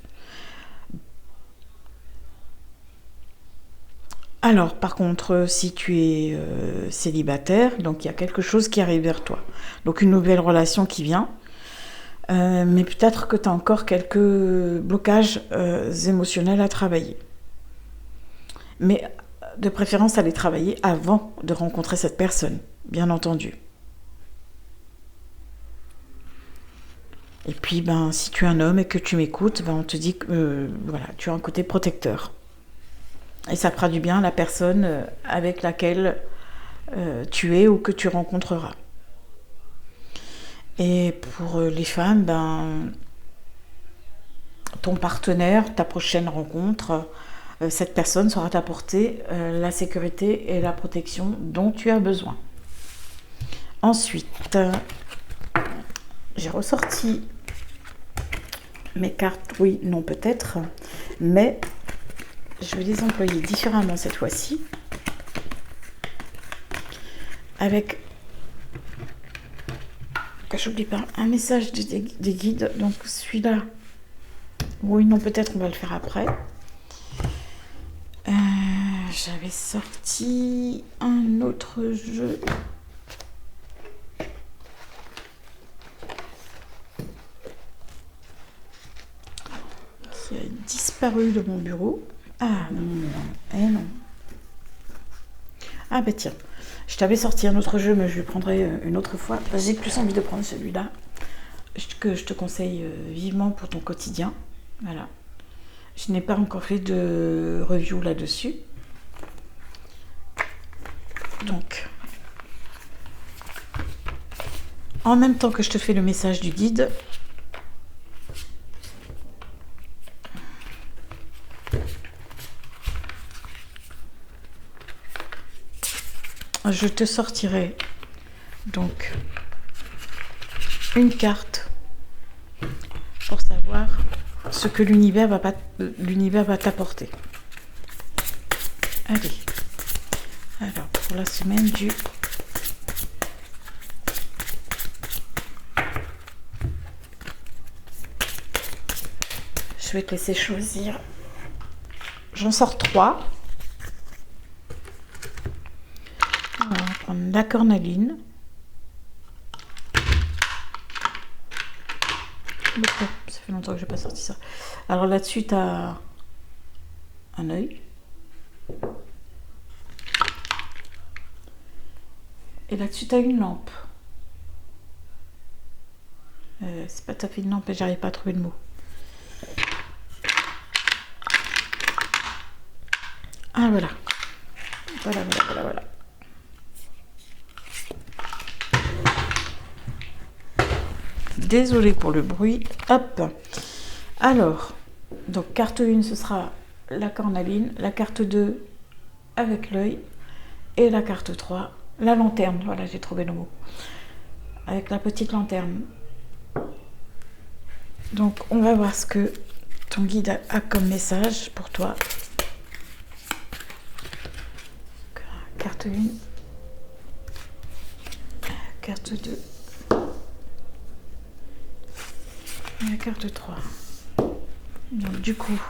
S1: Alors, par contre, si tu es célibataire, donc il y a quelque chose qui arrive vers toi. Donc, une nouvelle relation qui vient. Mais peut-être que tu as encore quelques blocages émotionnels à travailler. Mais de préférence à les travailler avant de rencontrer cette personne, bien entendu. Et puis, si tu es un homme et que tu m'écoutes, on te dit que voilà, tu as un côté protecteur. Et ça fera du bien à la personne avec laquelle tu es ou que tu rencontreras. Et pour les femmes, ton partenaire, ta prochaine rencontre, cette personne saura t'apporter la sécurité et la protection dont tu as besoin. Ensuite, j'ai ressorti mes cartes, oui, non, peut-être, mais je vais les employer différemment cette fois-ci, avec, que j'oublie pas, un message des guides. Donc celui-là, oui, non, peut-être on va le faire après. J'avais sorti un autre jeu. Qui a disparu de mon bureau. Ah non, eh non. Ah bah tiens, je t'avais sorti un autre jeu, mais je le prendrai une autre fois. J'ai plus envie de prendre celui-là, que je te conseille vivement pour ton quotidien. Voilà. Je n'ai pas encore fait de review là-dessus. Donc, en même temps que je te fais le message du guide, je te sortirai donc une carte pour savoir ce que l'univers va t'apporter. Allez. Alors, pour la semaine du... Je vais te laisser choisir. J'en sors 3. On va prendre la cornaline. Ça fait longtemps que je n'ai pas sorti ça. Alors là-dessus, tu as un œil. Et là-dessus, tu as une lampe. C'est pas tout à fait une lampe, mais j'arrive pas à trouver le mot. Ah voilà. Voilà. Désolée pour le bruit. Hop. Alors, donc carte 1, ce sera la cornaline. La carte 2, avec l'œil. Et la carte 3, la lanterne. Voilà, j'ai trouvé le mot. Avec la petite lanterne. Donc, on va voir ce que ton guide a comme message pour toi. Carte 1. Carte 2. Et la carte 3. Donc, du coup,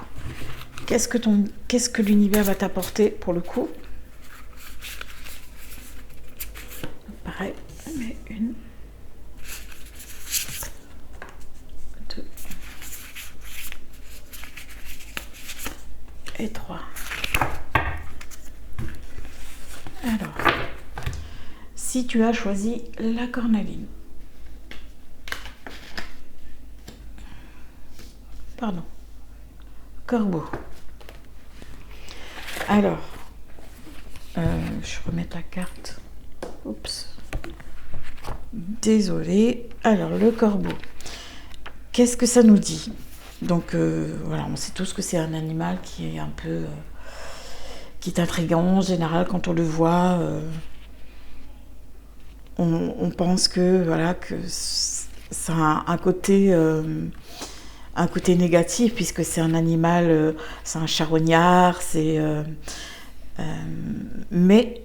S1: qu'est-ce que l'univers va t'apporter pour le coup? Pareil, on met 1, 2 et 3. Alors, si tu as choisi la cornaline, pardon, corbeau. Alors, je remets la carte. Oups. Désolée. Alors, le corbeau. Qu'est-ce que ça nous dit? Donc, voilà, on sait tous que c'est un animal qui est un peu... qui est intriguant en général quand on le voit. On pense que, voilà, que ça a un côté négatif, puisque c'est un animal, c'est un charognard, mais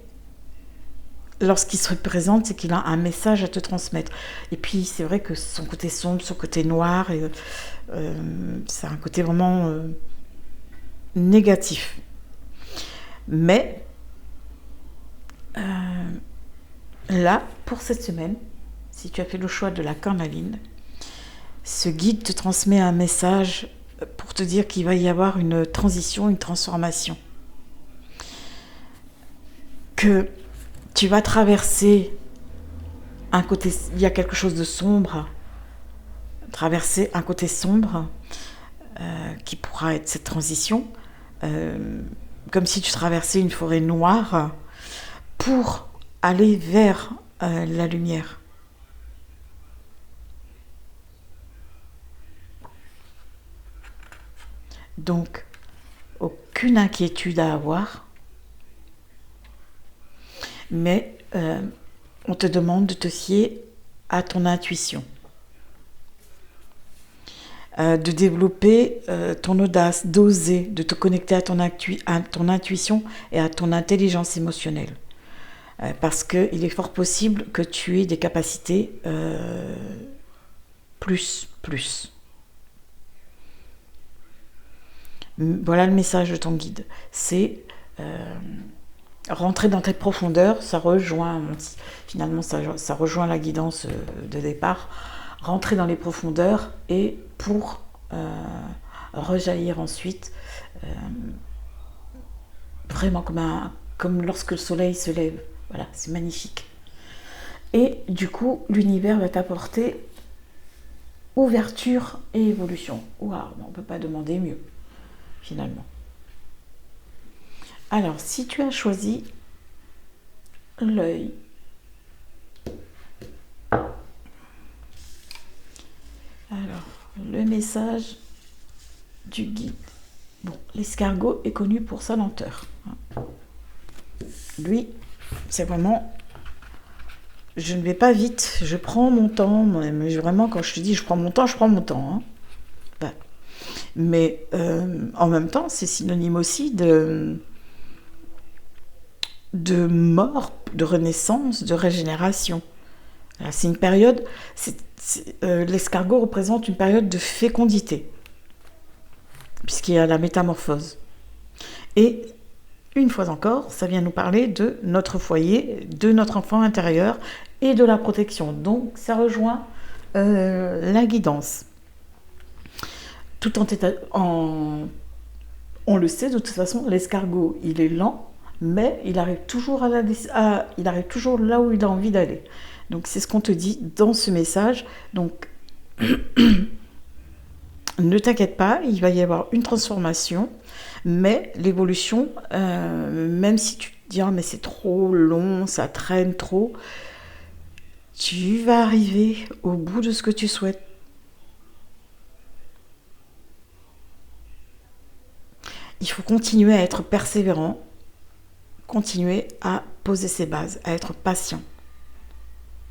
S1: lorsqu'il se représente, c'est qu'il a un message à te transmettre. Et puis c'est vrai que son côté sombre, son côté noir, c'est un côté vraiment négatif. Mais là, pour cette semaine, si tu as fait le choix de la cornaline, ce guide te transmet un message pour te dire qu'il va y avoir une transition, une transformation. Que tu vas traverser un côté... Il y a quelque chose de sombre. Traverser un côté sombre qui pourra être cette transition. Comme si tu traversais une forêt noire pour aller vers la lumière. Donc, aucune inquiétude à avoir, mais on te demande de te fier à ton intuition, de développer ton audace, d'oser, de te connecter à ton intuition et à ton intelligence émotionnelle. Parce qu'il est fort possible que tu aies des capacités plus. Voilà le message de ton guide. C'est rentrer dans tes profondeurs, ça rejoint, finalement ça rejoint la guidance de départ, rentrer dans les profondeurs et pour rejaillir ensuite, vraiment comme lorsque le soleil se lève. Voilà, c'est magnifique. Et du coup, l'univers va t'apporter ouverture et évolution. Waouh, on ne peut pas demander mieux, finalement. Alors, si tu as choisi l'œil, alors, le message du guide. Bon, l'escargot est connu pour sa lenteur. Lui, c'est vraiment... Je ne vais pas vite, je prends mon temps. Mais vraiment, quand je te dis je prends mon temps, je prends mon temps. Hein. Voilà. Mais en même temps, c'est synonyme aussi de mort, de renaissance, de régénération. C'est une période... l'escargot représente une période de fécondité, puisqu'il y a la métamorphose. Et une fois encore, ça vient nous parler de notre foyer, de notre enfant intérieur et de la protection. Donc, ça rejoint la guidance. Tout on le sait, de toute façon, l'escargot, il est lent, mais il arrive toujours il arrive toujours là où il a envie d'aller. Donc, c'est ce qu'on te dit dans ce message. Donc, ne t'inquiète pas, il va y avoir une transformation, mais l'évolution, même si tu te dis mais c'est trop long, ça traîne trop, tu vas arriver au bout de ce que tu souhaites. Il faut continuer à être persévérant, continuer à poser ses bases, à être patient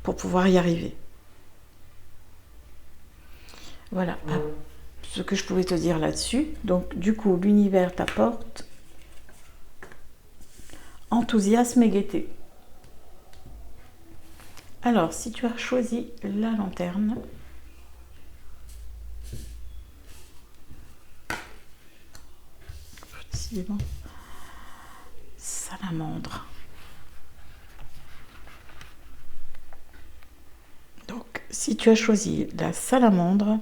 S1: pour pouvoir y arriver. Voilà ce que je pouvais te dire là-dessus. Donc, du coup, l'univers t'apporte enthousiasme et gaieté. Alors, si tu as choisi la lanterne, précisément, salamandre. Donc, si tu as choisi la salamandre,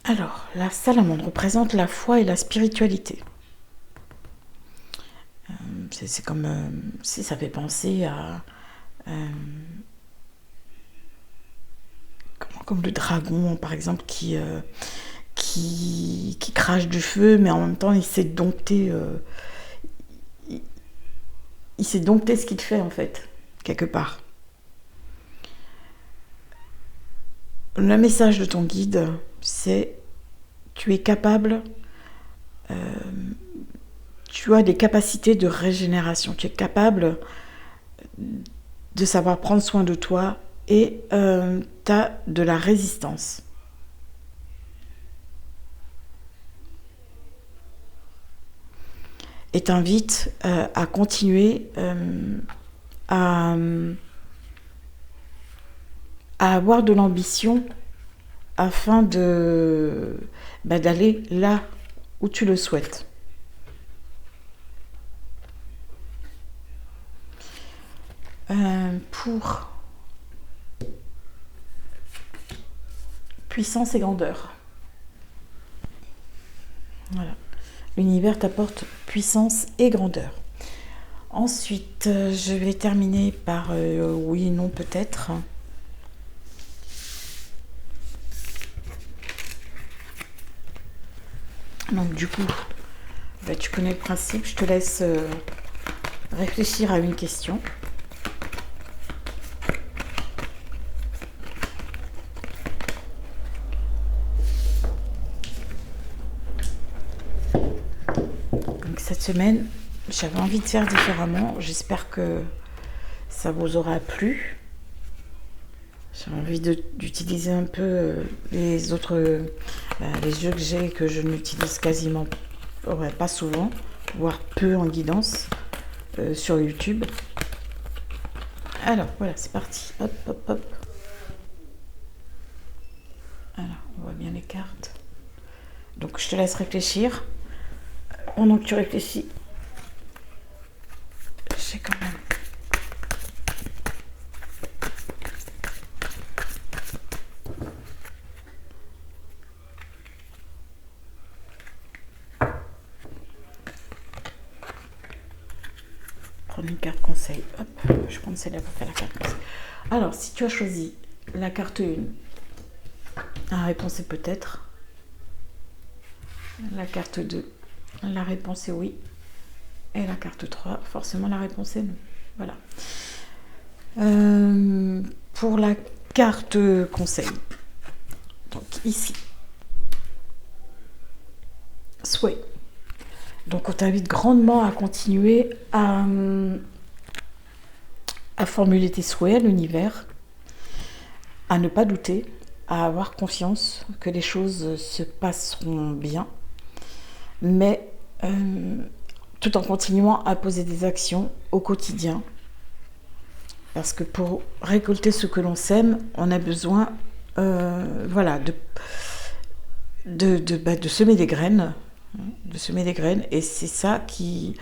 S1: alors, la salamandre représente la foi et la spiritualité. C'est comme si ça fait penser à comme le dragon, par exemple, qui crache du feu, mais en même temps, il sait dompter ce qu'il fait, en fait, quelque part. Le message de ton guide, c'est tu es capable, tu as des capacités de régénération, tu es capable de savoir prendre soin de toi et tu as de la résistance. Et t'invite à continuer à avoir de l'ambition afin d'aller là où tu le souhaites. Pour puissance et grandeur. Voilà. L'univers t'apporte puissance et grandeur. Ensuite, je vais terminer par oui, non, peut-être. Donc du coup, tu connais le principe, je te laisse réfléchir à une question. cette semaine, j'avais envie de faire différemment. J'espère que ça vous aura plu. J'ai envie d'utiliser un peu les autres les jeux que j'ai que je n'utilise quasiment pas souvent, voire peu en guidance sur YouTube. Alors voilà, c'est parti. Hop, hop, hop. Alors, on voit bien les cartes. Donc je te laisse réfléchir. Pendant que tu réfléchis, j'ai quand même. Prendre une carte conseil. Hop, je vais prendre celle-là pour faire la carte conseil. Alors, si tu as choisi la carte 1, la réponse est peut-être. La carte 2, la réponse est oui. Et la carte 3, forcément la réponse est non. Voilà. Pour la carte conseil, donc ici, souhait. Donc on t'invite grandement à continuer à formuler tes souhaits à l'univers, à ne pas douter, à avoir confiance que les choses se passeront bien, mais tout en continuant à poser des actions au quotidien. Parce que pour récolter ce que l'on sème, on a besoin voilà, de semer des graines. De semer des graines. Et c'est ça ce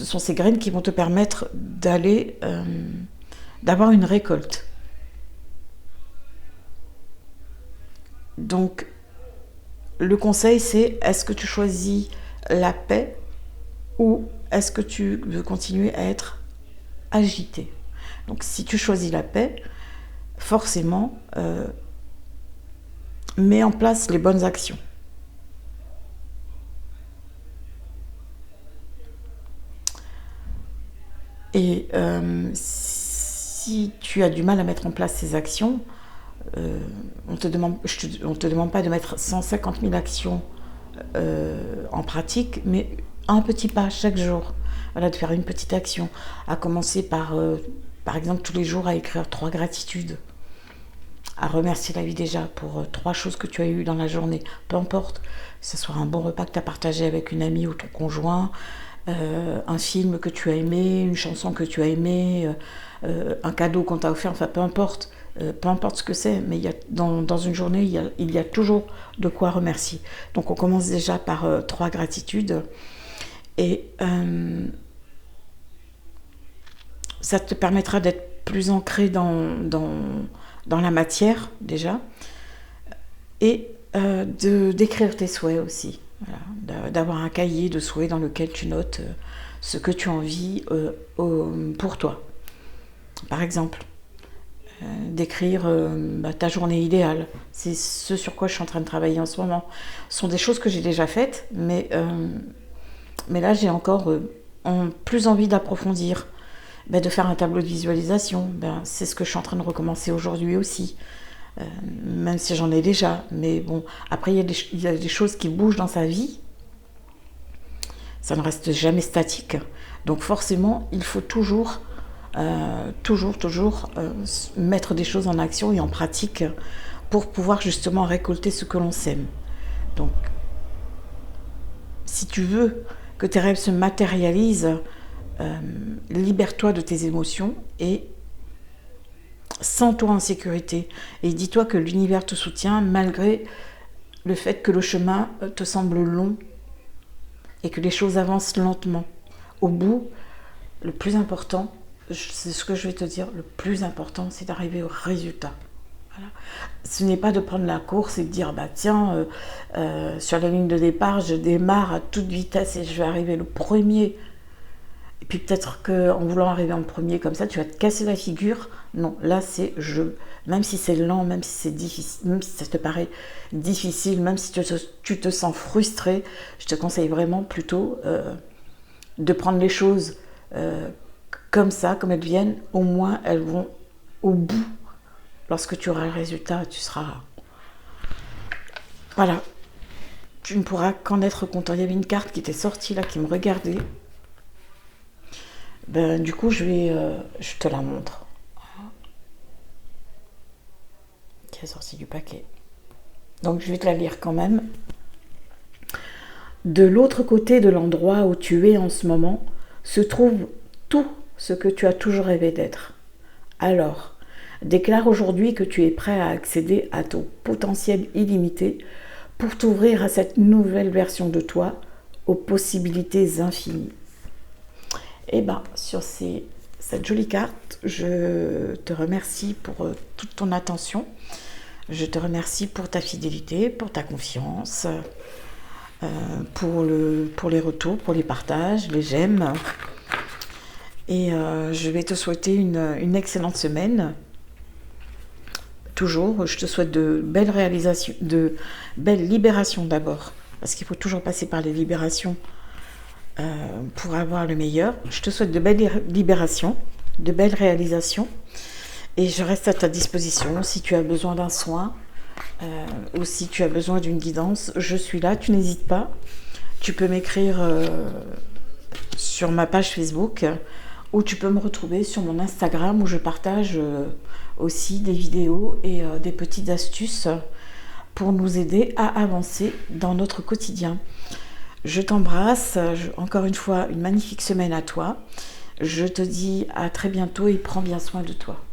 S1: sont ces graines qui vont te permettre d'avoir une récolte. Donc, le conseil, c'est est-ce que tu choisis la paix ou est-ce que tu veux continuer à être agité? Donc si tu choisis la paix, forcément, mets en place les bonnes actions. Et si tu as du mal à mettre en place ces actions, on te demande pas de mettre 150 000 actions en pratique, mais un petit pas chaque jour. Voilà, de faire une petite action. À commencer par exemple, tous les jours à écrire 3 gratitudes. À remercier la vie déjà pour 3 choses que tu as eues dans la journée. Peu importe, que ce soit un bon repas que tu as partagé avec une amie ou ton conjoint, un film que tu as aimé, une chanson que tu as aimé, un cadeau qu'on t'a offert, enfin peu importe ce que c'est, mais dans une journée, il y a toujours de quoi remercier. Donc on commence déjà par 3 gratitudes et ça te permettra d'être plus ancré dans la matière déjà et d'écrire tes souhaits aussi. Voilà, d'avoir un cahier de souhaits dans lequel tu notes ce que tu as envie pour toi. Par exemple, d'écrire ta journée idéale. C'est ce sur quoi je suis en train de travailler en ce moment. Ce sont des choses que j'ai déjà faites, mais là j'ai encore plus envie d'approfondir, de faire un tableau de visualisation. C'est ce que je suis en train de recommencer aujourd'hui aussi. Même si j'en ai déjà, mais bon, après il y a des choses qui bougent dans sa vie, ça ne reste jamais statique, donc forcément il faut toujours mettre des choses en action et en pratique pour pouvoir justement récolter ce que l'on sème. Donc si tu veux que tes rêves se matérialisent, libère-toi de tes émotions et sens-toi en sécurité et dis-toi que l'univers te soutient malgré le fait que le chemin te semble long et que les choses avancent lentement. Au bout, le plus important, c'est ce que je vais te dire, le plus important, c'est d'arriver au résultat. Voilà. Ce n'est pas de prendre la course et de dire tiens, sur la ligne de départ, je démarre à toute vitesse et je vais arriver le premier. Et puis peut-être qu'en voulant arriver en premier comme ça, tu vas te casser la figure. Non, là c'est même si c'est lent, même si c'est difficile, même si ça te paraît difficile, même si tu te sens frustré, je te conseille vraiment plutôt de prendre les choses comme ça, comme elles viennent. Au moins elles vont au bout. Lorsque tu auras le résultat, tu seras... Voilà. tu ne pourras qu'en être content. Il y avait une carte qui était sortie là, qui me regardait. Ben, du coup, je te la montre. Qui est sortie du paquet. Donc, je vais te la lire quand même. De l'autre côté de l'endroit où tu es en ce moment se trouve tout ce que tu as toujours rêvé d'être. Alors, déclare aujourd'hui que tu es prêt à accéder à ton potentiel illimité pour t'ouvrir à cette nouvelle version de toi, aux possibilités infinies. Et bien, sur cette jolie carte, je te remercie pour toute ton attention. Je te remercie pour ta fidélité, pour ta confiance, pour les retours, pour les partages, les j'aime. Et je vais te souhaiter une excellente semaine. Toujours, je te souhaite de belles réalisations, de belles libérations d'abord, parce qu'il faut toujours passer par les libérations pour avoir le meilleur. Je te souhaite de belles libérations, de belles réalisations, et je reste à ta disposition si tu as besoin d'un soin ou si tu as besoin d'une guidance. Je suis là, tu n'hésites pas. Tu peux m'écrire sur ma page Facebook ou tu peux me retrouver sur mon Instagram où je partage aussi des vidéos et des petites astuces pour nous aider à avancer dans notre quotidien. Je t'embrasse, encore une fois, une magnifique semaine à toi. Je te dis à très bientôt et prends bien soin de toi.